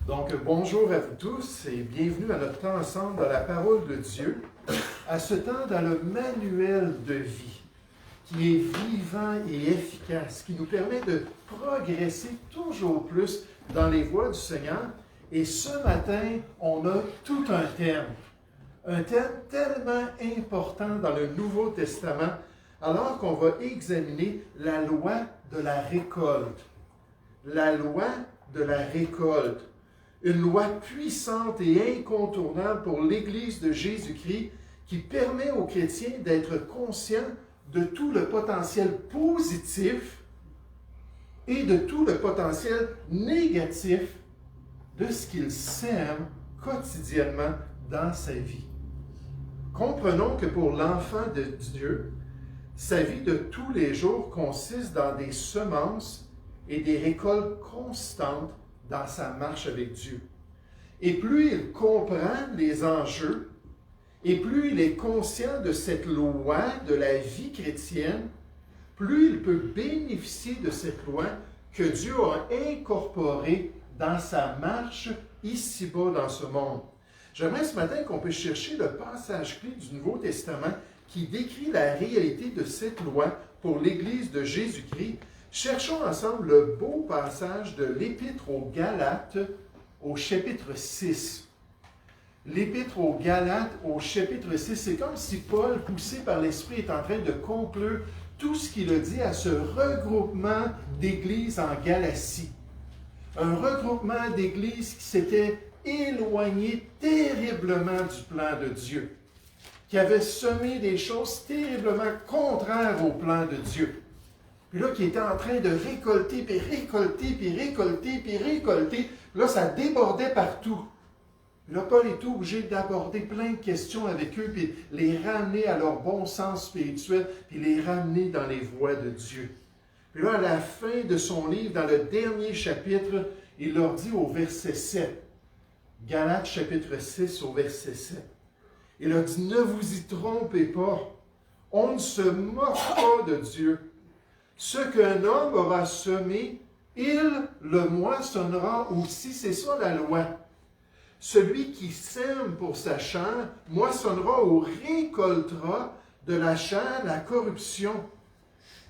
Donc, bonjour à vous tous et bienvenue à notre temps ensemble dans la parole de Dieu, à ce temps dans le manuel de vie, qui est vivant et efficace, qui nous permet de progresser toujours plus dans les voies du Seigneur. Et ce matin, on a tout un thème tellement important dans le Nouveau Testament, alors qu'on va examiner la loi de la récolte. La loi de la récolte. Une loi puissante et incontournable pour l'Église de Jésus-Christ qui permet aux chrétiens d'être conscients de tout le potentiel positif et de tout le potentiel négatif de ce qu'il sème quotidiennement dans sa vie. Comprenons que pour l'enfant de Dieu, sa vie de tous les jours consiste dans des semences et des récoltes constantes dans sa marche avec Dieu. Et plus il comprend les enjeux, et plus il est conscient de cette loi de la vie chrétienne, plus il peut bénéficier de cette loi que Dieu a incorporée dans sa marche ici-bas dans ce monde. J'aimerais ce matin qu'on puisse chercher le passage clé du Nouveau Testament qui décrit la réalité de cette loi pour l'Église de Jésus-Christ. Cherchons ensemble le beau passage de l'Épître aux Galates au chapitre 6. L'Épître aux Galates au chapitre 6, c'est comme si Paul, poussé par l'Esprit, est en train de conclure tout ce qu'il a dit à ce regroupement d'églises en Galatie. Un regroupement d'églises qui s'était éloigné terriblement du plan de Dieu, qui avait semé des choses terriblement contraires au plan de Dieu. Puis là, qui était en train de récolter, puis récolter, puis récolter, puis récolter. Là, ça débordait partout. Puis là, Paul est obligé d'aborder plein de questions avec eux, puis les ramener à leur bon sens spirituel, puis les ramener dans les voies de Dieu. Puis là, à la fin de son livre, dans le dernier chapitre, il leur dit au verset 7, Galates chapitre 6 au verset 7, il leur dit, ne vous y trompez pas, on ne se moque pas de Dieu. Ce qu'un homme aura semé, il le moissonnera aussi. C'est ça la loi. Celui qui sème pour sa chair moissonnera ou récoltera de la chair la corruption.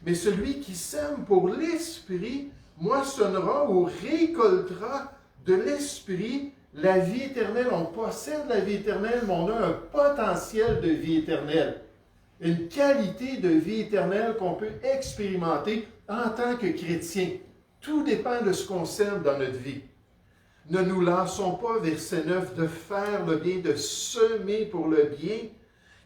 Mais celui qui sème pour l'esprit moissonnera ou récoltera de l'esprit la vie éternelle. On possède la vie éternelle, mais on a un potentiel de vie éternelle. Une qualité de vie éternelle qu'on peut expérimenter en tant que chrétien. Tout dépend de ce qu'on sème dans notre vie. Ne nous lassons pas, verset 9, de faire le bien, de semer pour le bien,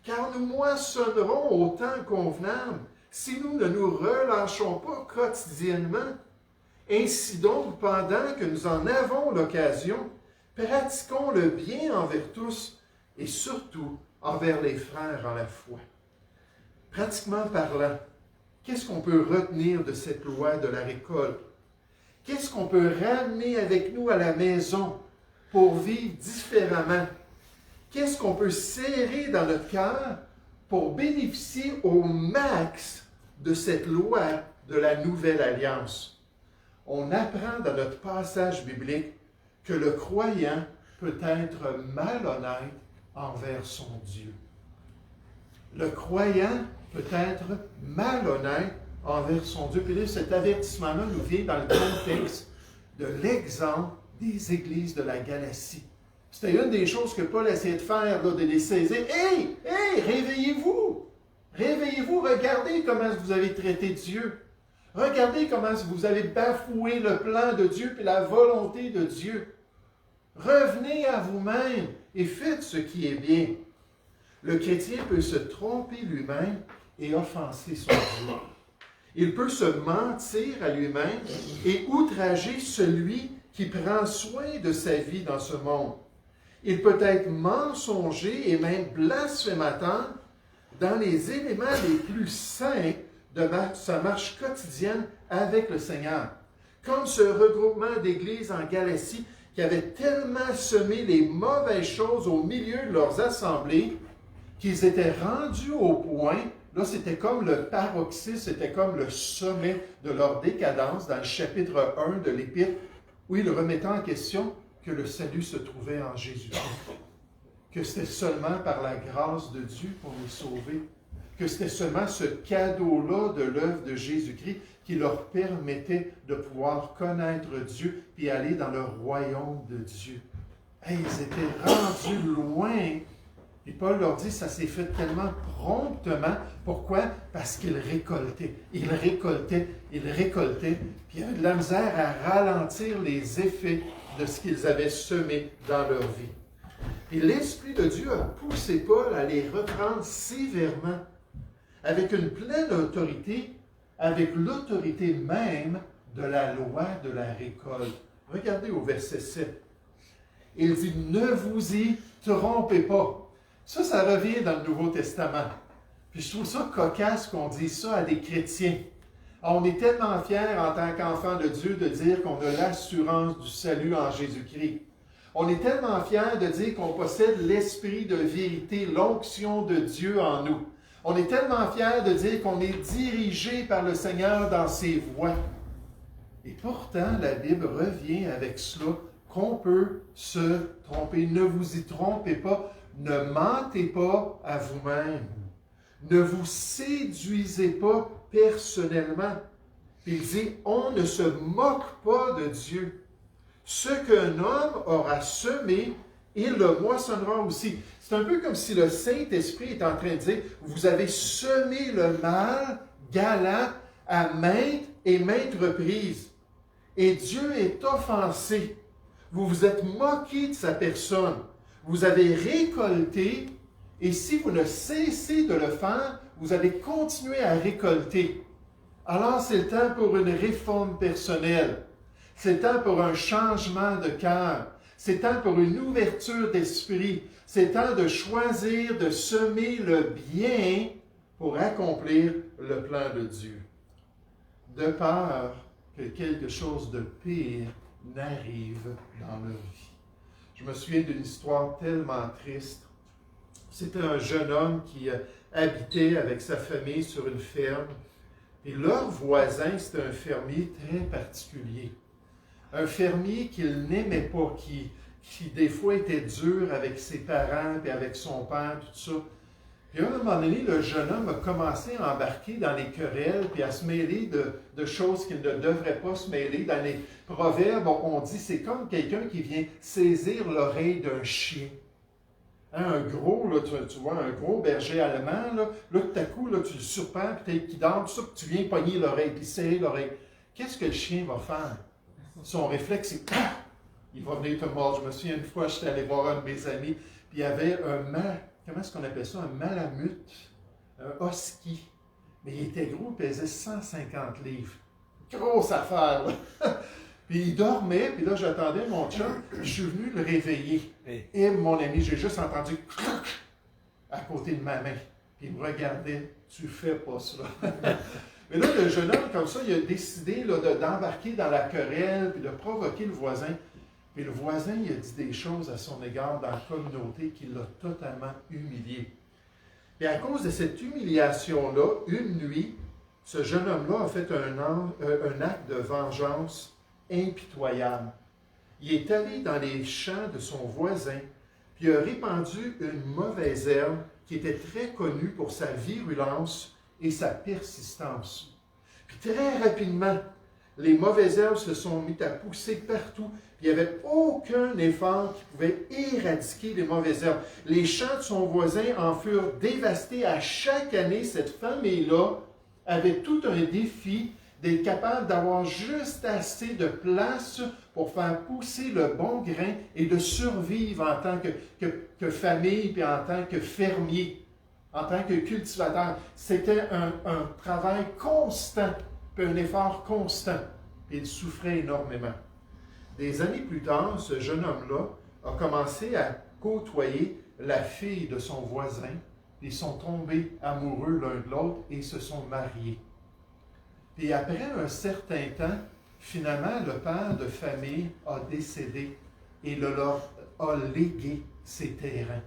car nous moissonnerons au temps convenable si nous ne nous relâchons pas quotidiennement. Ainsi donc, pendant que nous en avons l'occasion, pratiquons le bien envers tous et surtout envers les frères en la foi. Pratiquement parlant, qu'est-ce qu'on peut retenir de cette loi de la récolte? Qu'est-ce qu'on peut ramener avec nous à la maison pour vivre différemment? Qu'est-ce qu'on peut serrer dans notre cœur pour bénéficier au max de cette loi de la nouvelle alliance? On apprend dans notre passage biblique que le croyant peut être malhonnête envers son Dieu. Le croyant peut être malhonnête envers son Dieu. Puis là, cet avertissement-là nous vient dans le contexte de l'exemple des églises de la Galatie. C'était une des choses que Paul essayait de faire, là, de les saisir. Hey, réveillez-vous! Réveillez-vous, regardez comment vous avez traité Dieu. Regardez comment vous avez bafoué le plan de Dieu et la volonté de Dieu. Revenez à vous-même et faites ce qui est bien. Le chrétien peut se tromper lui-même et offenser son Dieu. Il peut se mentir à lui-même et outrager celui qui prend soin de sa vie dans ce monde. Il peut être mensonger et même blasphémateur dans les éléments les plus saints de sa marche quotidienne avec le Seigneur. Comme ce regroupement d'églises en Galatie qui avait tellement semé les mauvaises choses au milieu de leurs assemblées qu'ils étaient rendus au point, là c'était comme le paroxysme, c'était comme le sommet de leur décadence dans le chapitre 1 de l'Épître, où ils remettaient en question que le salut se trouvait en Jésus-Christ, que c'était seulement par la grâce de Dieu qu'on est sauvé, que c'était seulement ce cadeau-là de l'œuvre de Jésus-Christ qui leur permettait de pouvoir connaître Dieu puis aller dans le royaume de Dieu. Hey, ils étaient rendus loin. Et Paul leur dit, ça s'est fait tellement promptement. Pourquoi? Parce qu'ils récoltaient. Ils récoltaient, puis ils avaient de la misère à ralentir les effets de ce qu'ils avaient semé dans leur vie. Et l'Esprit de Dieu a poussé Paul à les reprendre sévèrement, avec une pleine autorité, avec l'autorité même de la loi de la récolte. Regardez au verset 7. Il dit, ne vous y trompez pas. Ça revient dans le Nouveau Testament. Puis je trouve ça cocasse qu'on dise ça à des chrétiens. On est tellement fiers en tant qu'enfants de Dieu de dire qu'on a l'assurance du salut en Jésus-Christ. On est tellement fiers de dire qu'on possède l'esprit de vérité, l'onction de Dieu en nous. On est tellement fiers de dire qu'on est dirigé par le Seigneur dans ses voies. Et pourtant, la Bible revient avec cela, qu'on peut se tromper. Ne vous y trompez pas. Ne mentez pas à vous-même. Ne vous séduisez pas personnellement. Il dit, on ne se moque pas de Dieu. Ce qu'un homme aura semé, il le moissonnera aussi. C'est un peu comme si le Saint-Esprit est en train de dire, vous avez semé le mal, Galates, à maintes et maintes reprises. Et Dieu est offensé. Vous vous êtes moqué de sa personne. Vous avez récolté, et si vous ne cessez de le faire, vous allez continuer à récolter. Alors c'est le temps pour une réforme personnelle. C'est le temps pour un changement de cœur. C'est le temps pour une ouverture d'esprit. C'est le temps de choisir de semer le bien pour accomplir le plan de Dieu. De peur que quelque chose de pire n'arrive dans leur vie. Je me souviens d'une histoire tellement triste. C'était un jeune homme qui habitait avec sa famille sur une ferme. Et leur voisin, c'était un fermier très particulier. Un fermier qu'il n'aimait pas, qui des fois était dur avec ses parents, puis avec son père, tout ça. Puis à un moment donné, le jeune homme a commencé à embarquer dans les querelles, puis à se mêler de choses qu'il ne devrait pas se mêler. Dans les proverbes, on dit c'est comme quelqu'un qui vient saisir l'oreille d'un chien. Hein, un gros, là, tu vois, un gros berger allemand, là tout à coup, là, tu le surprends, puis peut-être qu'il dort, tout ça, puis tu viens pogner l'oreille, puis serrer l'oreille. Qu'est-ce que le chien va faire? Son réflexe, c'est ah! Il va venir te mordre. Je me souviens une fois, j'étais allé voir un de mes amis, puis il y avait comment est-ce qu'on appelle ça? Un malamute, un husky. Mais il était gros, il pesait 150 livres. Grosse affaire, là. Puis il dormait, puis là, j'attendais mon chum, je suis venu le réveiller. Et mon ami, j'ai juste entendu à côté de ma main. Puis il me regardait, tu fais pas ça. Mais là, le jeune homme, comme ça, il a décidé là, d'embarquer dans la querelle, puis de provoquer le voisin. Puis le voisin, il a dit des choses à son égard dans la communauté qui l'a totalement humilié. Et à cause de cette humiliation-là, une nuit, ce jeune homme-là a fait un acte de vengeance impitoyable. Il est allé dans les champs de son voisin, puis a répandu une mauvaise herbe qui était très connue pour sa virulence et sa persistance. Puis très rapidement, les mauvaises herbes se sont mises à pousser partout. Puis il n'y avait aucun effort qui pouvait éradiquer les mauvaises herbes. Les champs de son voisin en furent dévastés à chaque année. Cette famille-là avait tout un défi d'être capable d'avoir juste assez de place pour faire pousser le bon grain et de survivre en tant que famille puis en tant que fermier, en tant que cultivateur. C'était un travail constant, puis un effort constant. Et il souffrait énormément. Des années plus tard, ce jeune homme-là a commencé à côtoyer la fille de son voisin. Ils sont tombés amoureux l'un de l'autre et se sont mariés. Puis après un certain temps, finalement, le père de famille a décédé et leur a légué ses terrains.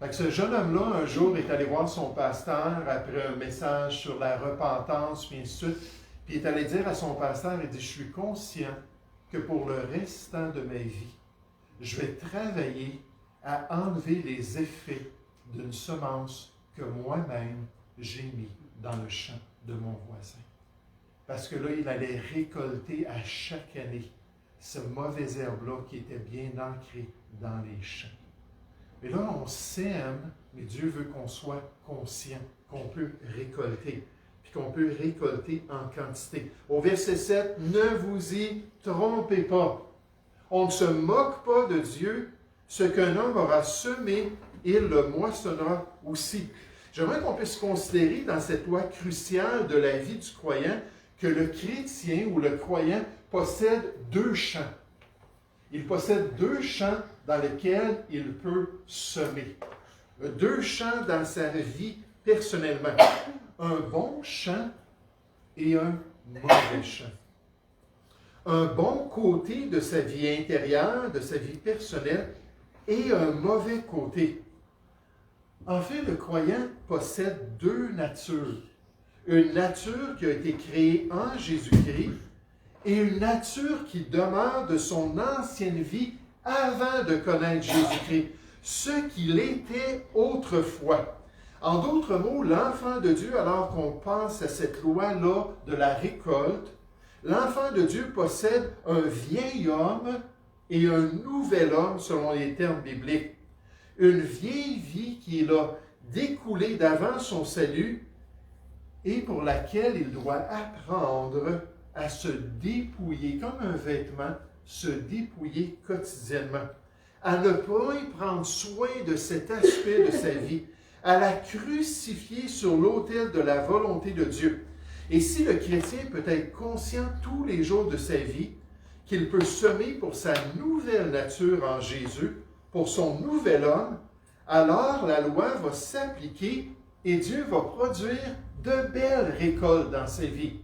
Fait que ce jeune homme-là, un jour, est allé voir son pasteur après un message sur la repentance, puis ainsi de suite. Puis il est allé dire à son pasteur, il dit, je suis conscient que pour le restant de ma vie, je vais travailler à enlever les effets d'une semence que moi-même j'ai mis dans le champ de mon voisin. Parce que là, il allait récolter à chaque année ce mauvais herbe-là qui était bien ancré dans les champs. Mais là, on sème, mais Dieu veut qu'on soit conscient qu'on peut récolter, puis qu'on peut récolter en quantité. Au verset 7, « Ne vous y trompez pas. On ne se moque pas de Dieu. Ce qu'un homme aura semé, il le moissonnera aussi. » J'aimerais qu'on puisse considérer dans cette loi cruciale de la vie du croyant que le chrétien ou le croyant possède deux champs. Il possède deux champs dans lesquels il peut semer. Deux champs dans sa vie personnellement. Un bon champ et un mauvais champ. Un bon côté de sa vie intérieure, de sa vie personnelle, et un mauvais côté. En fait, le croyant possède deux natures. Une nature qui a été créée en Jésus-Christ et une nature qui demeure de son ancienne vie avant de connaître Jésus-Christ, ce qu'il était autrefois. En d'autres mots, l'enfant de Dieu, alors qu'on pense à cette loi-là de la récolte, l'enfant de Dieu possède un vieil homme et un nouvel homme selon les termes bibliques. Une vieille vie qu'il a découlée d'avant son salut et pour laquelle il doit apprendre à se dépouiller, comme un vêtement, se dépouiller quotidiennement, à ne pas y prendre soin de cet aspect de sa vie, à la crucifier sur l'autel de la volonté de Dieu. Et si le chrétien peut être conscient tous les jours de sa vie qu'il peut semer pour sa nouvelle nature en Jésus, pour son nouvel homme, alors la loi va s'appliquer et Dieu va produire de belles récoltes dans sa vie.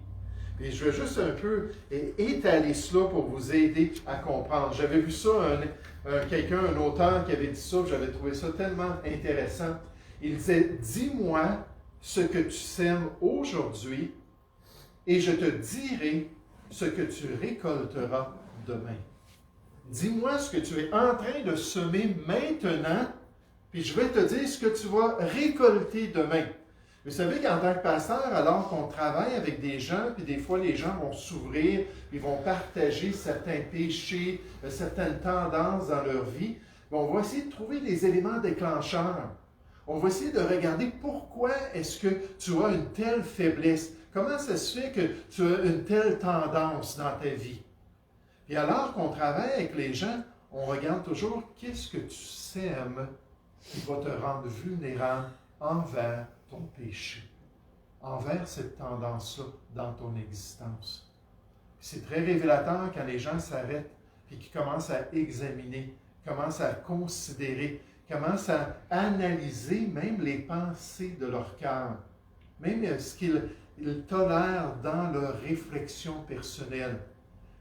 Et je vais juste un peu étaler cela pour vous aider à comprendre. J'avais vu ça, un auteur qui avait dit ça, j'avais trouvé ça tellement intéressant. Il disait, « Dis-moi ce que tu sèmes aujourd'hui et je te dirai ce que tu récolteras demain. » Dis-moi ce que tu es en train de semer maintenant, puis je vais te dire ce que tu vas récolter demain. Vous savez qu'en tant que pasteur, alors qu'on travaille avec des gens, puis des fois les gens vont s'ouvrir, ils vont partager certains péchés, certaines tendances dans leur vie, on va essayer de trouver des éléments déclencheurs. On va essayer de regarder pourquoi est-ce que tu as une telle faiblesse. Comment ça se fait que tu as une telle tendance dans ta vie? Et alors qu'on travaille avec les gens, on regarde toujours qu'est-ce que tu sèmes qui va te rendre vulnérable envers ton péché, envers cette tendance-là dans ton existence. C'est très révélateur quand les gens s'arrêtent et qu'ils commencent à examiner, commencent à considérer, commencent à analyser même les pensées de leur cœur, même ce qu'ils tolèrent dans leur réflexion personnelle.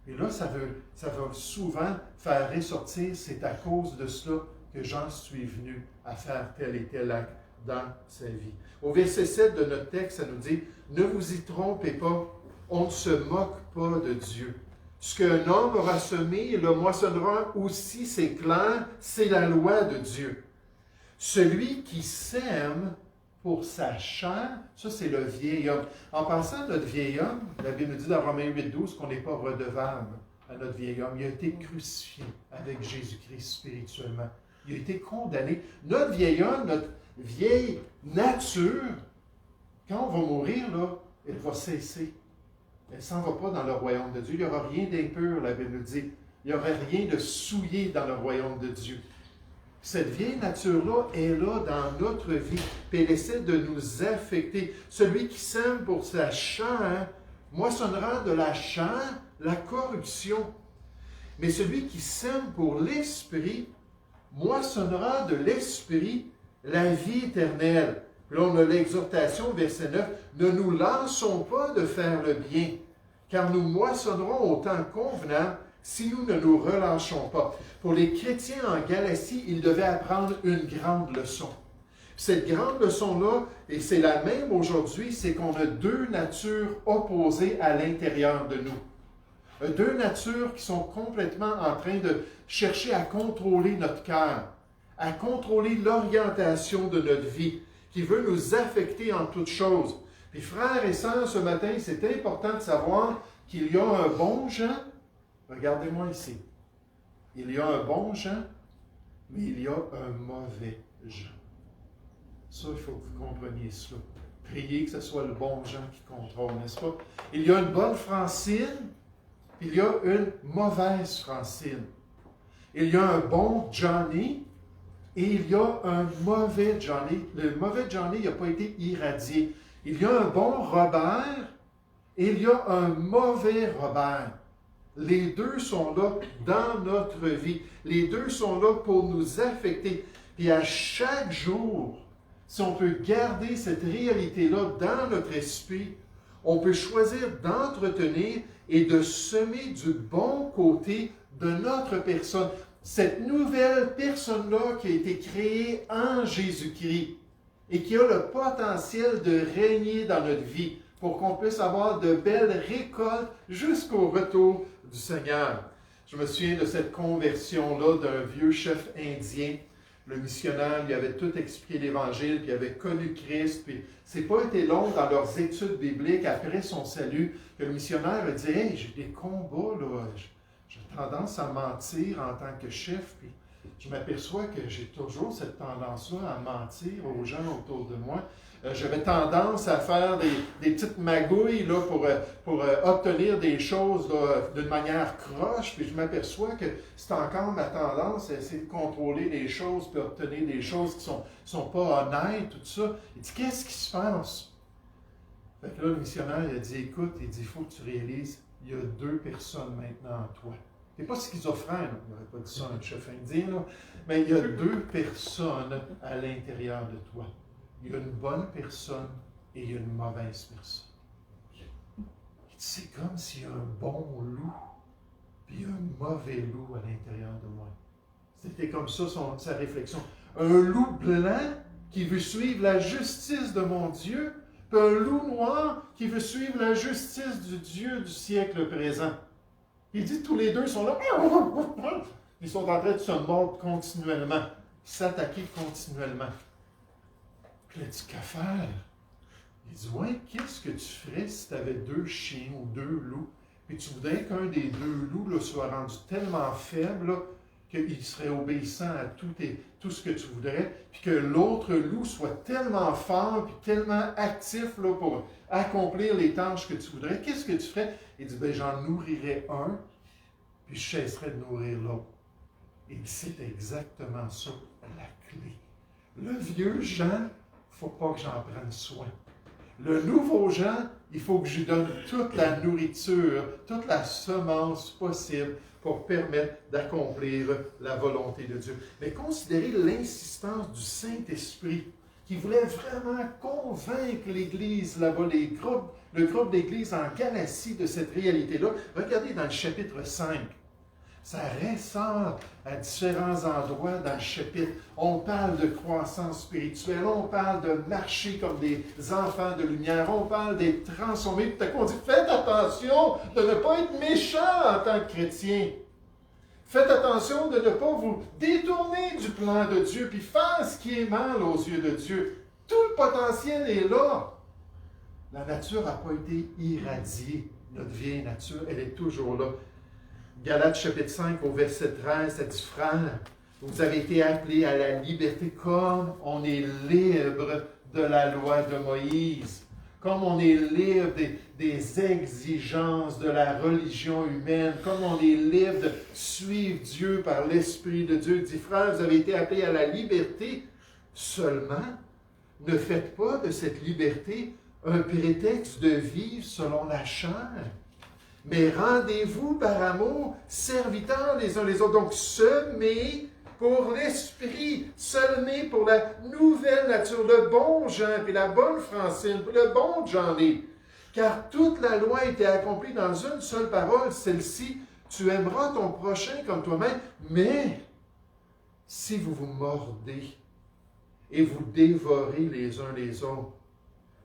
Et là, ça va souvent faire ressortir, c'est à cause de cela que j'en suis venu à faire tel et tel acte dans sa vie. Au verset 7 de notre texte, ça nous dit « Ne vous y trompez pas, on ne se moque pas de Dieu. Ce qu'un homme aura semé, il le moissonnera aussi, c'est clair, c'est la loi de Dieu. Celui qui sème pour sa chair, ça c'est le vieil homme. En passant, notre vieil homme, la Bible nous dit dans Romains 8,12 qu'on n'est pas redevable à notre vieil homme. Il a été crucifié avec Jésus-Christ spirituellement. Il a été condamné. Notre vieil homme, notre vieille nature, quand on va mourir, là, elle va cesser. Elle ne s'en va pas dans le royaume de Dieu. Il n'y aura rien d'impur, la Bible nous dit. Il n'y aura rien de souillé dans le royaume de Dieu. Cette vieille nature-là est là dans notre vie, puis elle essaie de nous affecter. Celui qui sème pour sa chair moissonnera de la chair la corruption. Mais celui qui sème pour l'esprit moissonnera de l'esprit la vie éternelle. Puis là, on a l'exhortation, verset 9, « Ne nous lassons pas de faire le bien, car nous moissonnerons au temps convenable si nous ne nous relâchons pas. » Pour les chrétiens en Galatie, ils devaient apprendre une grande leçon. Cette grande leçon-là, et c'est la même aujourd'hui, c'est qu'on a deux natures opposées à l'intérieur de nous. Deux natures qui sont complètement en train de chercher à contrôler notre cœur, à contrôler l'orientation de notre vie, qui veut nous affecter en toutes choses. Puis frères et sœurs, ce matin, c'est important de savoir qu'il y a un bon Jean. Regardez-moi ici. Il y a un bon Jean, mais il y a un mauvais Jean. Ça, il faut que vous compreniez cela. Priez que ce soit le bon Jean qui contrôle, n'est-ce pas? Il y a une bonne Francine, puis il y a une mauvaise Francine. Il y a un bon Johnny, et il y a un mauvais Johnny. Le mauvais Johnny n'a pas été irradié. Il y a un bon Robert, et il y a un mauvais Robert. Les deux sont là dans notre vie. Les deux sont là pour nous affecter. Puis à chaque jour, si on peut garder cette réalité-là dans notre esprit, on peut choisir d'entretenir et de semer du bon côté de notre personne. Cette nouvelle personne-là qui a été créée en Jésus-Christ et qui a le potentiel de régner dans notre vie pour qu'on puisse avoir de belles récoltes jusqu'au retour du Seigneur. Je me souviens de cette conversion-là d'un vieux chef indien. Le missionnaire lui avait tout expliqué l'Évangile, puis il avait connu Christ. Puis c'est pas été long dans leurs études bibliques après son salut que le missionnaire a dit « Hey, j'ai des combats, là. J'ai tendance à mentir en tant que chef. » Puis je m'aperçois que j'ai toujours cette tendance-là à mentir aux gens autour de moi. J'avais tendance à faire des petites magouilles là, pour obtenir des choses d'une manière croche, puis je m'aperçois que c'est encore ma tendance à essayer de contrôler les choses, puis obtenir des choses qui ne sont pas honnêtes, tout ça. Il dit, qu'est-ce qui se passe? Fait que là, le missionnaire, il a dit, écoute, il dit, il faut que tu réalises, il y a deux personnes maintenant en toi. Tu n'es pas schizophrène, il n'aurait pas dit ça à un chef indien, là, mais il y a deux personnes à l'intérieur de toi. Il y a une bonne personne et il y a une mauvaise personne. C'est comme s'il y a un bon loup, puis il y a un mauvais loup à l'intérieur de moi. C'était comme ça sa réflexion. Un loup blanc qui veut suivre la justice de mon Dieu, puis un loup noir qui veut suivre la justice du Dieu du siècle présent. Il dit tous les deux sont là. Ils sont en train de se mordre continuellement, s'attaquer continuellement. Puis il a dit, qu'à faire? Il dit, ouais, qu'est-ce que tu ferais si tu avais deux chiens ou deux loups, puis tu voudrais qu'un des deux loups là, soit rendu tellement faible là, qu'il serait obéissant à tout ce que tu voudrais, puis que l'autre loup soit tellement fort, puis tellement actif là, pour accomplir les tâches que tu voudrais, qu'est-ce que tu ferais? Il dit, ben j'en nourrirais un, puis je cesserais de nourrir l'autre. Et c'est exactement ça, la clé. Le vieux Jean, il ne faut pas que j'en prenne soin. Le nouveau Jean, il faut que je lui donne toute la nourriture, toute la semence possible pour permettre d'accomplir la volonté de Dieu. Mais considérez l'insistance du Saint-Esprit qui voulait vraiment convaincre l'Église là-bas, le groupe d'Église en Galatie de cette réalité-là. Regardez dans le chapitre 5. Ça ressort à différents endroits dans le chapitre. On parle de croissance spirituelle, on parle de marcher comme des enfants de lumière, on parle d'être transformés. Puis tout à coup, on dit, faites attention de ne pas être méchant en tant que chrétien. Faites attention de ne pas vous détourner du plan de Dieu, puis faire ce qui est mal aux yeux de Dieu. Tout le potentiel est là. La nature n'a pas été irradiée. Notre vieille nature, elle est toujours là. Galates chapitre 5 au verset 13, ça dit, frères, vous avez été appelés à la liberté comme on est libre de la loi de Moïse, comme on est libre des exigences de la religion humaine, comme on est libre de suivre Dieu par l'Esprit de Dieu. Il dit, frères, vous avez été appelés à la liberté, seulement ne faites pas de cette liberté un prétexte de vivre selon la chair. Mais rendez-vous par amour, serviteurs les uns les autres. Donc, semez pour l'esprit, semez pour la nouvelle nature, le bon Jean, puis la bonne Francine, puis le bon Johnny. Car toute la loi a été accomplie dans une seule parole, celle-ci, tu aimeras ton prochain comme toi-même. Mais, si vous vous mordez et vous dévorez les uns les autres,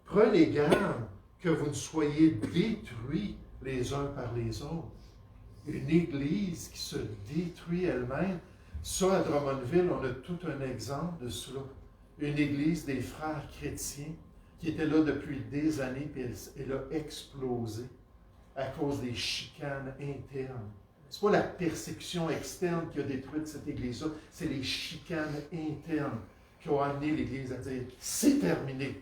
prenez garde que vous ne soyez détruits les uns par les autres. Une Église qui se détruit elle-même. Ça, à Drummondville, on a tout un exemple de cela. Une Église des frères chrétiens qui était là depuis des années, puis elle a explosé à cause des chicanes internes. Ce n'est pas la persécution externe qui a détruit cette Église-là, c'est les chicanes internes qui ont amené l'Église à dire « c'est terminé ».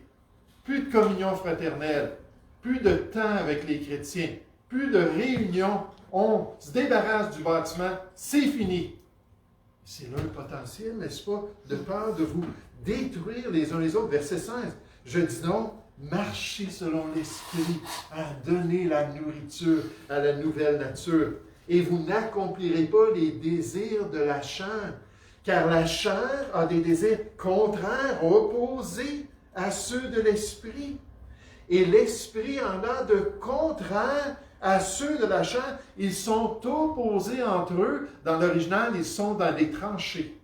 Plus de communion fraternelle, plus de temps avec les chrétiens, plus de réunions, on se débarrasse du bâtiment, c'est fini. C'est là le potentiel, n'est-ce pas, de peur de vous détruire les uns les autres. Verset 16, je dis non, marchez selon l'Esprit, à donner la nourriture à la nouvelle nature. Et vous n'accomplirez pas les désirs de la chair, car la chair a des désirs contraires, opposés à ceux de l'Esprit. Et l'Esprit en a de contraires à ceux de la chair. Ils sont opposés entre eux. Dans l'original, ils sont dans des tranchées.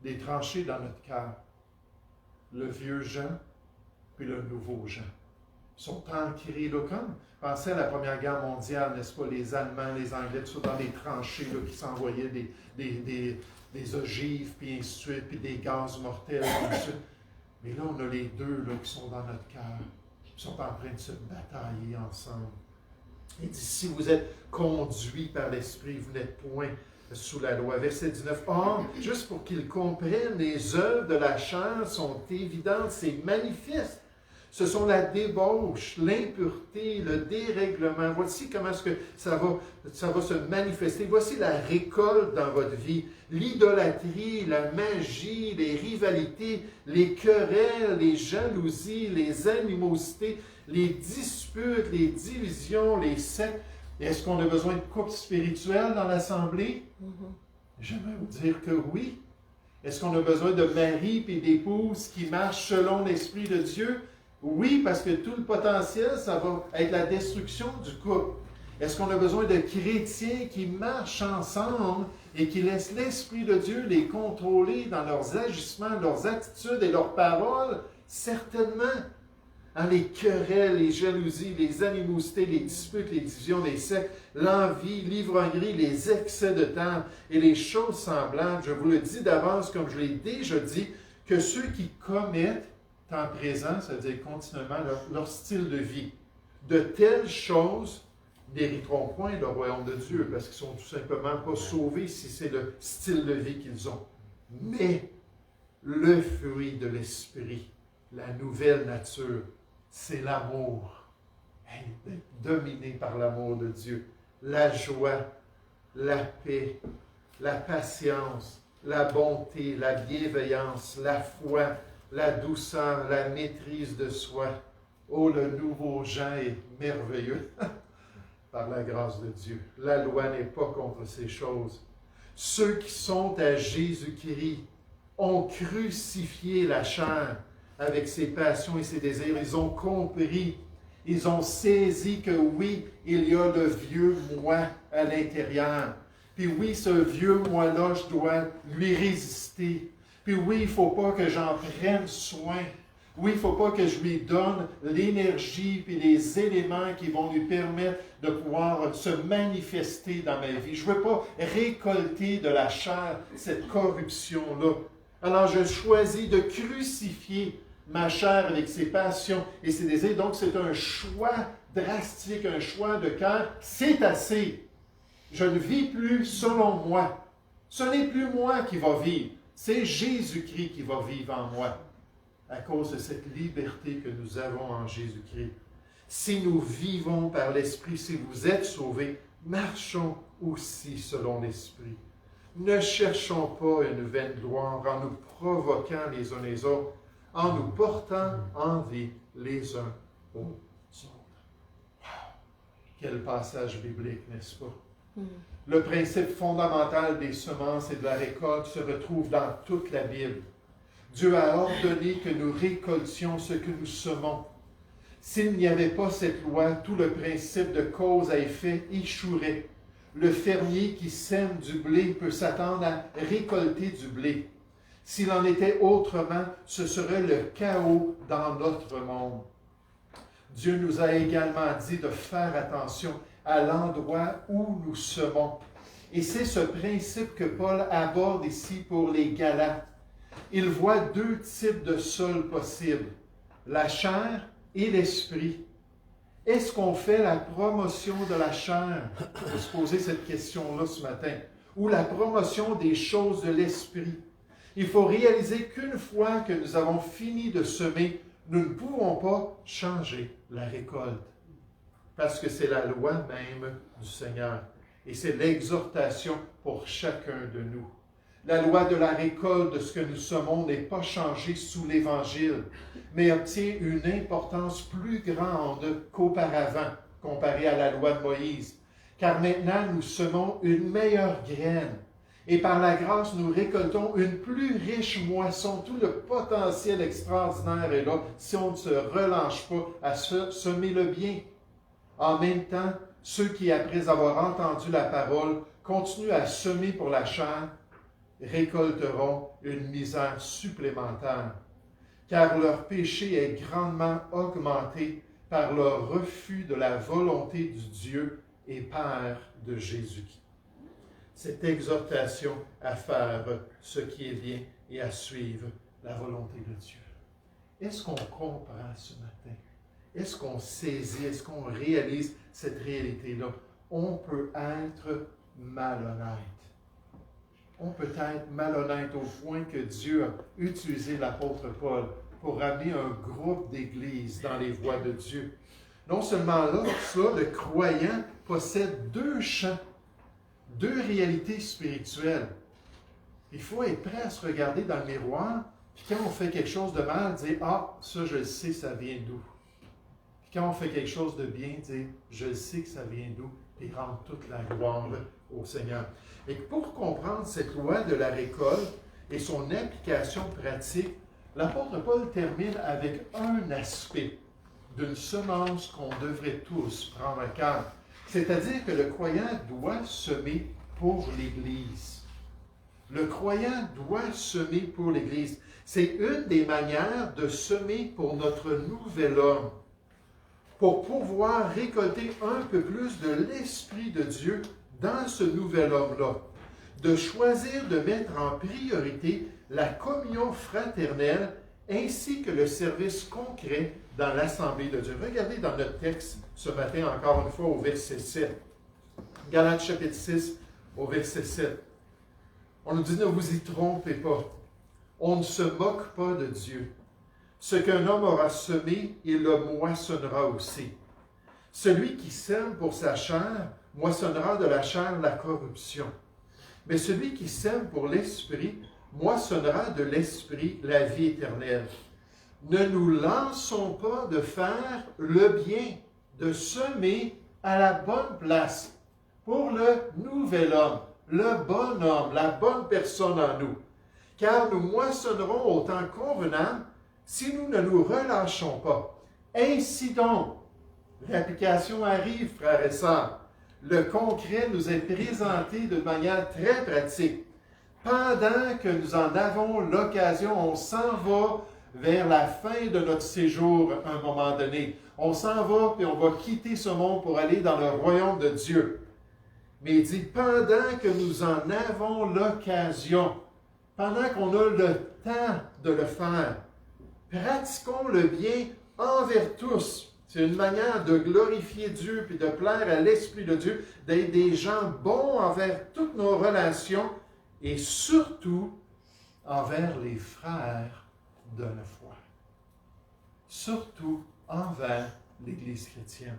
Des tranchées dans notre cœur. Le vieux Jean, puis le nouveau Jean. Ils sont ancrés là comme. Pensez à la Première Guerre mondiale, n'est-ce pas? Les Allemands, les Anglais, tout ça, dans des tranchées là, qui s'envoyaient des ogives, puis ainsi de suite, puis des gaz mortels, puis ainsi de suite. Mais là, on a les deux là, qui sont dans notre cœur. Ils sont en train de se batailler ensemble. Il dit, si vous êtes conduits par l'Esprit, vous n'êtes point sous la loi. Verset 19. Or, juste pour qu'ils comprennent, les œuvres de la chair sont évidentes, c'est manifeste. Ce sont la débauche, l'impureté, le dérèglement. Voici comment est-ce que ça va se manifester. Voici la récolte dans votre vie. L'idolâtrie, la magie, les rivalités, les querelles, les jalousies, les animosités, les disputes, les divisions, les sectes. Est-ce qu'on a besoin de couple spirituel dans l'Assemblée? J'aimerais vous dire que oui. Est-ce qu'on a besoin de mari et d'épouse qui marchent selon l'Esprit de Dieu? Oui, parce que tout le potentiel, ça va être la destruction du couple. Est-ce qu'on a besoin de chrétiens qui marchent ensemble et qui laissent l'Esprit de Dieu les contrôler dans leurs agissements, leurs attitudes et leurs paroles? Certainement. Les querelles, les jalousies, les animosités, les disputes, les divisions, les sectes, l'envie, l'ivrognerie, les excès de temps et les choses semblables. Je vous le dis d'avance, comme je l'ai déjà dit, que ceux qui commettent temps présent, c'est-à-dire continuellement leur style de vie, de telles choses n'hériteront point le royaume de Dieu, parce qu'ils ne sont tout simplement pas sauvés si c'est le style de vie qu'ils ont. Mais le fruit de l'Esprit, la nouvelle nature, c'est l'amour. D'être dominé par l'amour de Dieu. La joie, la paix, la patience, la bonté, la bienveillance, la foi, la douceur, la maîtrise de soi. Oh, le nouveau Jean est merveilleux par la grâce de Dieu. La loi n'est pas contre ces choses. Ceux qui sont à Jésus-Christ ont crucifié la chair avec ses passions et ses désirs. Ils ont compris, ils ont saisi que oui, il y a le vieux moi à l'intérieur. Puis oui, ce vieux moi-là, je dois lui résister. Puis oui, il ne faut pas que j'en prenne soin. Oui, il ne faut pas que je lui donne l'énergie puis les éléments qui vont lui permettre de pouvoir se manifester dans ma vie. Je ne veux pas récolter de la chair cette corruption-là. Alors, je choisis de crucifier ma chair avec ses passions et ses désirs. Donc, c'est un choix drastique, un choix de cœur. C'est assez. Je ne vis plus selon moi. Ce n'est plus moi qui va vivre. C'est Jésus-Christ qui va vivre en moi à cause de cette liberté que nous avons en Jésus-Christ. Si nous vivons par l'Esprit, si vous êtes sauvés, marchons aussi selon l'Esprit. Ne cherchons pas une vaine gloire en nous provoquant les uns les autres, en nous portant envie les uns aux autres. Wow! Quel passage biblique, n'est-ce pas? Le principe fondamental des semences et de la récolte se retrouve dans toute la Bible. Dieu a ordonné que nous récoltions ce que nous semons. S'il n'y avait pas cette loi, tout le principe de cause à effet échouerait. Le fermier qui sème du blé peut s'attendre à récolter du blé. S'il en était autrement, ce serait le chaos dans notre monde. Dieu nous a également dit de faire attention à l'endroit où nous semons. Et c'est ce principe que Paul aborde ici pour les Galates. Il voit deux types de sol possibles, la chair et l'esprit. Est-ce qu'on fait la promotion de la chair? On peut se poser cette question-là ce matin. Ou la promotion des choses de l'esprit. Il faut réaliser qu'une fois que nous avons fini de semer, nous ne pouvons pas changer la récolte. Parce que c'est la loi même du Seigneur. Et c'est l'exhortation pour chacun de nous. La loi de la récolte de ce que nous semons n'est pas changée sous l'Évangile, mais obtient une importance plus grande qu'auparavant, comparée à la loi de Moïse. Car maintenant, nous semons une meilleure graine. Et par la grâce, nous récoltons une plus riche moisson. Tout le potentiel extraordinaire est là si on ne se relâche pas à semer le bien. En même temps, ceux qui, après avoir entendu la parole, continuent à semer pour la chair, récolteront une misère supplémentaire, car leur péché est grandement augmenté par leur refus de la volonté du Dieu et Père de Jésus. Cette exhortation à faire ce qui est bien et à suivre la volonté de Dieu. Est-ce qu'on comprend ce matin? Est-ce qu'on saisit, est-ce qu'on réalise cette réalité-là? On peut être malhonnête. On peut être malhonnête au point que Dieu a utilisé l'apôtre Paul pour ramener un groupe d'églises dans les voies de Dieu. Non seulement là, le croyant possède deux champs, deux réalités spirituelles. Il faut être prêt à se regarder dans le miroir, puis quand on fait quelque chose de mal, dire « Ah, ça je le sais, ça vient d'où? » Puis quand on fait quelque chose de bien, dire « Je le sais que ça vient d'où? » et rendre toute la gloire au Seigneur. Et pour comprendre cette loi de la récolte et son application pratique, l'apôtre Paul termine avec un aspect d'une semence qu'on devrait tous prendre à cœur. C'est-à-dire que le croyant doit semer pour l'Église. Le croyant doit semer pour l'Église. C'est une des manières de semer pour notre nouvel homme, pour pouvoir récolter un peu plus de l'Esprit de Dieu dans ce nouvel homme-là. De choisir de mettre en priorité la communion fraternelle ainsi que le service concret dans l'Assemblée de Dieu. Regardez dans notre texte ce matin, encore une fois, au verset 7. Galates chapitre 6, au verset 7. On nous dit, ne vous y trompez pas. On ne se moque pas de Dieu. Ce qu'un homme aura semé, il le moissonnera aussi. Celui qui sème pour sa chair, moissonnera de la chair la corruption. Mais celui qui sème pour l'Esprit, moissonnera de l'Esprit la vie éternelle. Ne nous lançons pas de faire le bien, de semer à la bonne place pour le nouvel homme, le bon homme, la bonne personne en nous. Car nous moissonnerons au temps convenable si nous ne nous relâchons pas. Ainsi donc, l'application arrive, frères et sœurs. Le concret nous est présenté de manière très pratique. Pendant que nous en avons l'occasion, on s'en va vers la fin de notre séjour à un moment donné. On s'en va et on va quitter ce monde pour aller dans le royaume de Dieu. Mais il dit, pendant que nous en avons l'occasion, pendant qu'on a le temps de le faire, pratiquons le bien envers tous. C'est une manière de glorifier Dieu puis de plaire à l'Esprit de Dieu, d'être des gens bons envers toutes nos relations et surtout envers les frères de la foi. Surtout envers l'Église chrétienne.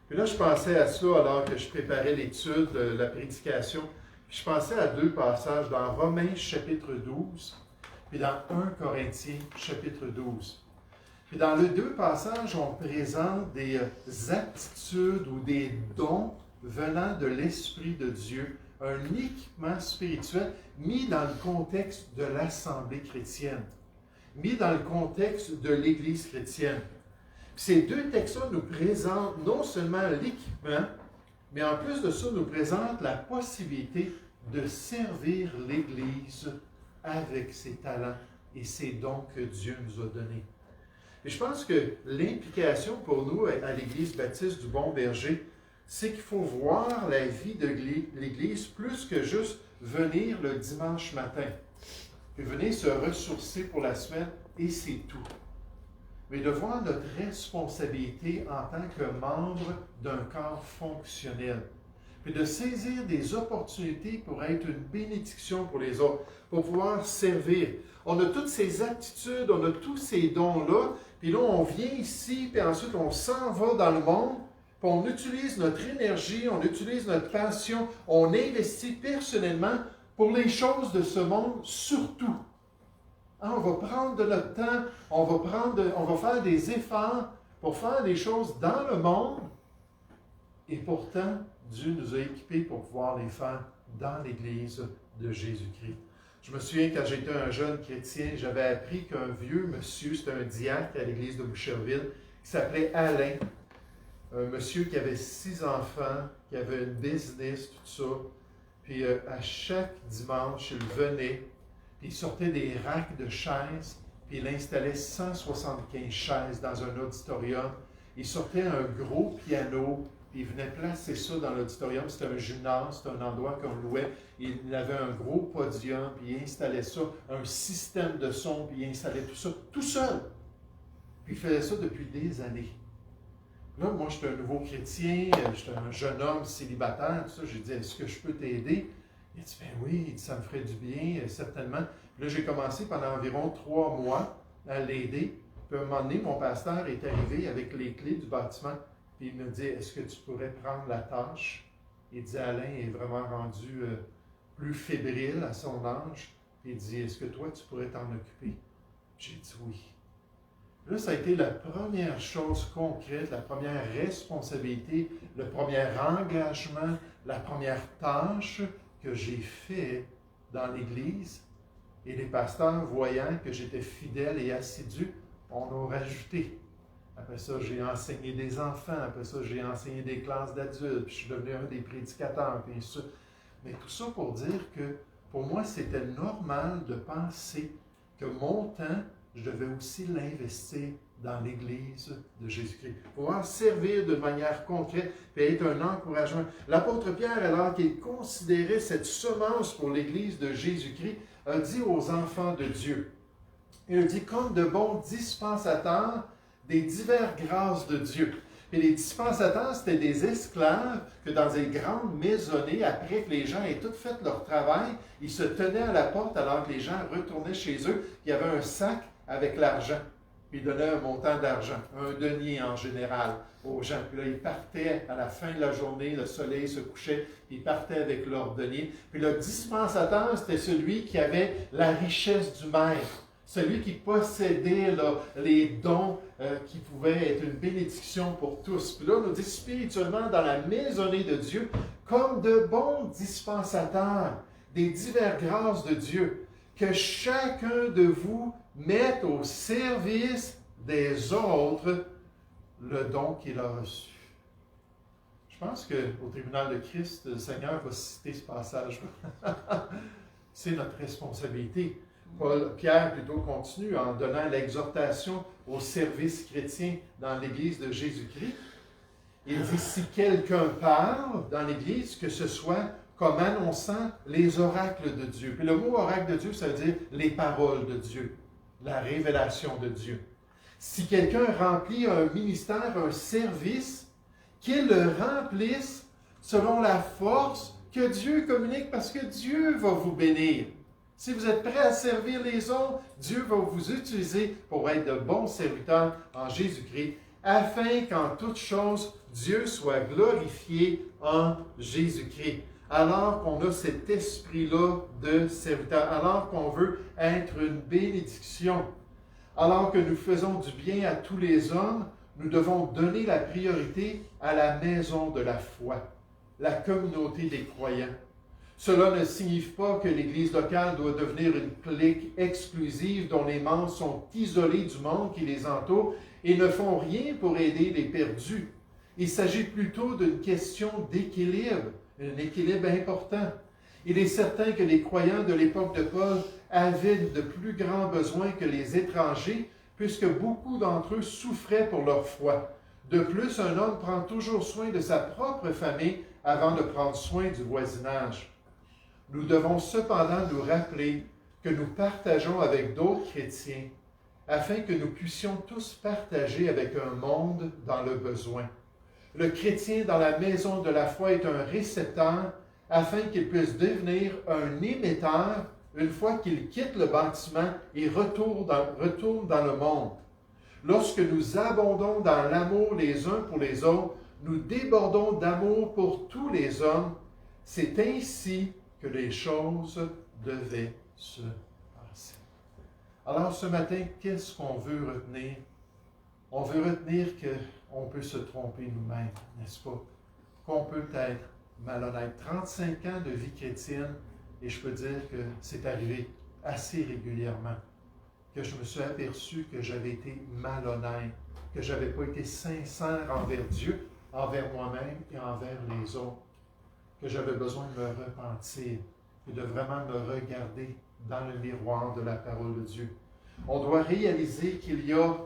Puis là, je pensais à ça alors que je préparais l'étude, la prédication. Je pensais à deux passages dans Romains chapitre 12, puis dans 1 Corinthiens chapitre 12. Puis dans les deux passages, on présente des aptitudes ou des dons venant de l'Esprit de Dieu, un équipement spirituel mis dans le contexte de l'Assemblée chrétienne, mis dans le contexte de l'Église chrétienne. Puis ces deux textes-là nous présentent non seulement l'équipement, mais en plus de ça, nous présentent la possibilité de servir l'Église avec ses talents et ses dons que Dieu nous a donnés. Et je pense que l'implication pour nous à l'Église baptiste du Bon Berger, c'est qu'il faut voir la vie de l'Église plus que juste venir le dimanche matin, puis venir se ressourcer pour la semaine, et c'est tout. Mais de voir notre responsabilité en tant que membre d'un corps fonctionnel, puis de saisir des opportunités pour être une bénédiction pour les autres, pour pouvoir servir. On a toutes ces aptitudes, on a tous ces dons-là, puis là, on vient ici, puis ensuite, on s'en va dans le monde, puis on utilise notre énergie, on utilise notre passion, on investit personnellement pour les choses de ce monde, surtout. Hein, on va prendre de notre temps, on va faire des efforts pour faire des choses dans le monde, et pourtant, Dieu nous a équipés pour pouvoir les faire dans l'Église de Jésus-Christ. Je me souviens, quand j'étais un jeune chrétien, j'avais appris qu'un vieux monsieur, c'était un diacre à l'Église de Boucherville, qui s'appelait Alain, un monsieur qui avait 6 enfants, qui avait une business, tout ça. Puis à chaque dimanche, il venait, puis il sortait des racks de chaises, puis il installait 175 chaises dans un auditorium. Il sortait un gros piano, puis il venait placer ça dans l'auditorium. C'était un gymnase, c'était un endroit qu'on louait. Il avait un gros podium, puis il installait ça, un système de son, puis il installait tout ça, tout seul. Puis il faisait ça depuis des années. Là, moi, j'étais un nouveau chrétien, j'étais un jeune homme célibataire, tout ça. J'ai dit, est-ce que je peux t'aider? Il a dit, ben oui, il dit, ça me ferait du bien, certainement. Puis là, j'ai commencé pendant environ 3 mois à l'aider. Puis à un moment donné, mon pasteur est arrivé avec les clés du bâtiment. Puis il me dit, est-ce que tu pourrais prendre la tâche? Il dit, Alain est vraiment rendu plus fébrile à son âge. Puis il dit, est-ce que toi, tu pourrais t'en occuper? J'ai dit oui. Là, ça a été la première chose concrète, la première responsabilité, le premier engagement, la première tâche que j'ai fait dans l'Église. Et les pasteurs, voyant que j'étais fidèle et assidu, on a rajouté. Après ça, j'ai enseigné des enfants. Après ça, j'ai enseigné des classes d'adultes. Puis je suis devenu un des prédicateurs. Puis ça. Mais tout ça pour dire que pour moi, c'était normal de penser que mon temps, je devais aussi l'investir dans l'Église de Jésus-Christ. Pouvoir servir de manière concrète et être un encouragement. L'apôtre Pierre, alors qu'il considérait cette semence pour l'Église de Jésus-Christ, a dit aux enfants de Dieu, il a dit, comme de bons dispensateurs des diverses grâces de Dieu. Et les dispensateurs, c'était des esclaves que dans des grandes maisonnées, après que les gens aient tout fait leur travail, ils se tenaient à la porte alors que les gens retournaient chez eux. Il y avait un sac avec l'argent. Puis ils donnaient un montant d'argent, un denier en général, aux gens. Puis là, ils partaient à la fin de la journée, le soleil se couchait, puis ils partaient avec leur denier. Puis le dispensateur, c'était celui qui avait la richesse du maître. Celui qui possédait là, les dons qui pouvaient être une bénédiction pour tous. Puis là, on nous dit spirituellement dans la maisonnée de Dieu, comme de bons dispensateurs des diverses grâces de Dieu, que chacun de vous mette au service des autres le don qu'il a reçu. Je pense qu'au tribunal de Christ, le Seigneur va citer ce passage. C'est notre responsabilité. Pierre plutôt continue en donnant l'exhortation au service chrétien dans l'Église de Jésus-Christ. Il dit, si quelqu'un parle dans l'Église, que ce soit comme annonçant les oracles de Dieu. Puis le mot oracle de Dieu, ça veut dire les paroles de Dieu, la révélation de Dieu. Si quelqu'un remplit un ministère, un service, qu'il le remplisse selon la force que Dieu communique, parce que Dieu va vous bénir. Si vous êtes prêt à servir les autres, Dieu va vous utiliser pour être de bons serviteurs en Jésus-Christ, afin qu'en toute chose, Dieu soit glorifié en Jésus-Christ. Alors qu'on a cet esprit-là de serviteur, alors qu'on veut être une bénédiction, alors que nous faisons du bien à tous les hommes, nous devons donner la priorité à la maison de la foi, la communauté des croyants. Cela ne signifie pas que l'Église locale doit devenir une clique exclusive dont les membres sont isolés du monde qui les entoure et ne font rien pour aider les perdus. Il s'agit plutôt d'une question d'équilibre, un équilibre important. Il est certain que les croyants de l'époque de Paul avaient de plus grands besoins que les étrangers, puisque beaucoup d'entre eux souffraient pour leur foi. De plus, un homme prend toujours soin de sa propre famille avant de prendre soin du voisinage. Nous devons cependant nous rappeler que nous partageons avec d'autres chrétiens afin que nous puissions tous partager avec un monde dans le besoin. Le chrétien dans la maison de la foi est un récepteur afin qu'il puisse devenir un émetteur une fois qu'il quitte le bâtiment et retourne dans le monde. Lorsque nous abondons dans l'amour les uns pour les autres, nous débordons d'amour pour tous les hommes. C'est ainsi que les choses devaient se passer. Alors ce matin, qu'est-ce qu'on veut retenir? On veut retenir qu'on peut se tromper nous-mêmes, n'est-ce pas? Qu'on peut être malhonnête. 35 ans de vie chrétienne, et je peux dire que c'est arrivé assez régulièrement, que je me suis aperçu que j'avais été malhonnête, que je n'avais pas été sincère envers Dieu, envers moi-même et envers les autres, que j'avais besoin de me repentir et de vraiment me regarder dans le miroir de la parole de Dieu. On doit réaliser qu'il y a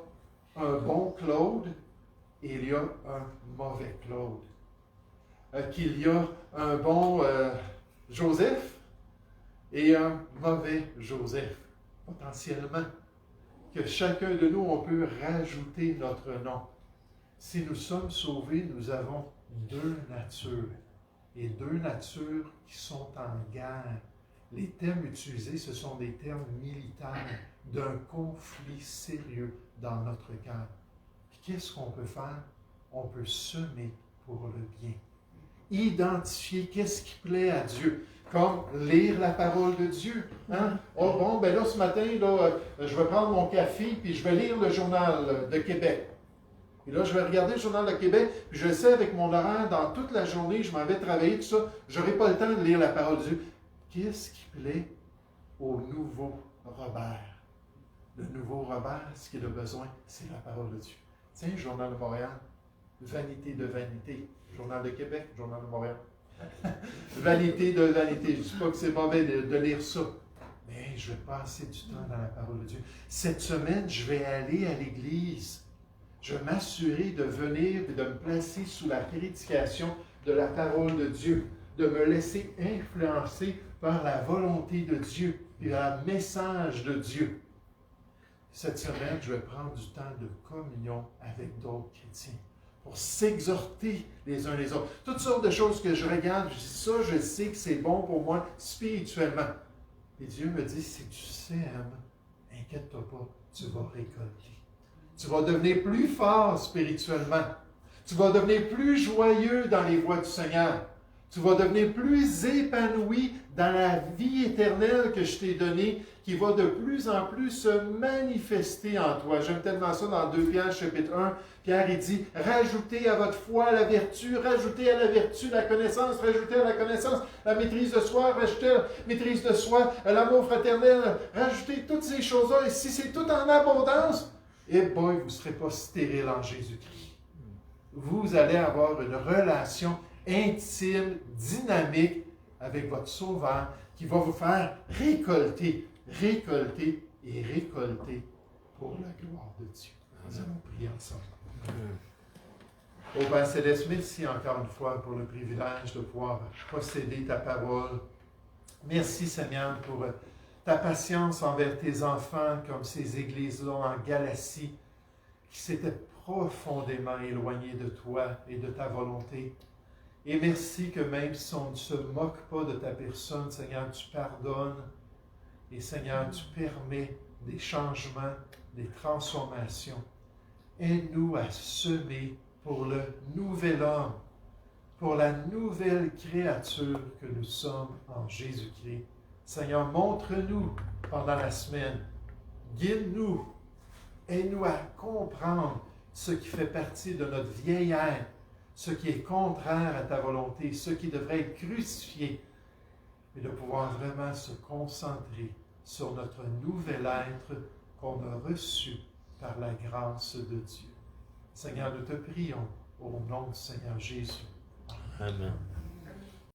un bon Claude et il y a un mauvais Claude. Qu'il y a un bon Joseph et un mauvais Joseph, potentiellement. Que chacun de nous, on peut rajouter notre nom. Si nous sommes sauvés, nous avons deux natures. Et deux natures qui sont en guerre. Les termes utilisés, ce sont des termes militaires d'un conflit sérieux dans notre cœur. Qu'est-ce qu'on peut faire? On peut semer pour le bien. Identifier qu'est-ce qui plaît à Dieu. Comme lire la parole de Dieu. Hein? Oh bon, ben là, ce matin, là, je vais prendre mon café puis je vais lire le Journal de Québec. Et là, je vais regarder le Journal de Québec, puis je sais, avec mon horaire, dans toute la journée, je m'en vais travailler, tout ça, je n'aurai pas le temps de lire la parole de Dieu. Qu'est-ce qui plaît au nouveau Robert? Le nouveau Robert, ce qu'il a besoin, c'est la parole de Dieu. Tiens, le Journal de Montréal, vanité de vanité. Journal de Québec, Journal de Montréal. Vanité de vanité. Je ne dis pas que c'est mauvais de lire ça. Mais je vais passer du temps dans la parole de Dieu. Cette semaine, je vais aller à l'église. Je vais m'assurer de venir et de me placer sous la prédication de la parole de Dieu, de me laisser influencer par la volonté de Dieu et par le message de Dieu. Cette semaine, je vais prendre du temps de communion avec d'autres chrétiens pour s'exhorter les uns les autres. Toutes sortes de choses que je regarde, je dis ça, je sais que c'est bon pour moi spirituellement. Et Dieu me dit, si tu sèmes, inquiète-toi pas, tu vas récolter. Tu vas devenir plus fort spirituellement. Tu vas devenir plus joyeux dans les voies du Seigneur. Tu vas devenir plus épanoui dans la vie éternelle que je t'ai donnée, qui va de plus en plus se manifester en toi. J'aime tellement ça dans 2 Pierre, chapitre 1. Pierre, il dit, rajoutez à votre foi la vertu, rajoutez à la vertu la connaissance, rajoutez à la connaissance la maîtrise de soi, rajoutez à la maîtrise de soi l'amour fraternel, rajoutez toutes ces choses-là. Et si c'est tout en abondance, eh boy, vous ne serez pas stérile en Jésus-Christ. Vous allez avoir une relation intime, dynamique avec votre Sauveur qui va vous faire récolter et récolter pour la gloire de Dieu. Nous allons prier ensemble. Ô Père Céleste, merci encore une fois pour le privilège de pouvoir posséder ta parole. Merci Seigneur pour ta patience envers tes enfants, comme ces églises-là en Galatie, qui s'étaient profondément éloignées de toi et de ta volonté. Et merci que même si on ne se moque pas de ta personne, Seigneur, tu pardonnes. Et Seigneur, tu permets des changements, des transformations. Aide-nous à semer pour le nouvel homme, pour la nouvelle créature que nous sommes en Jésus-Christ. Seigneur, montre-nous pendant la semaine, guide-nous, aide-nous à comprendre ce qui fait partie de notre vieillère, ce qui est contraire à ta volonté, ce qui devrait être crucifié, et de pouvoir vraiment se concentrer sur notre nouvel être qu'on a reçu par la grâce de Dieu. Seigneur, nous te prions au nom du Seigneur Jésus. Amen.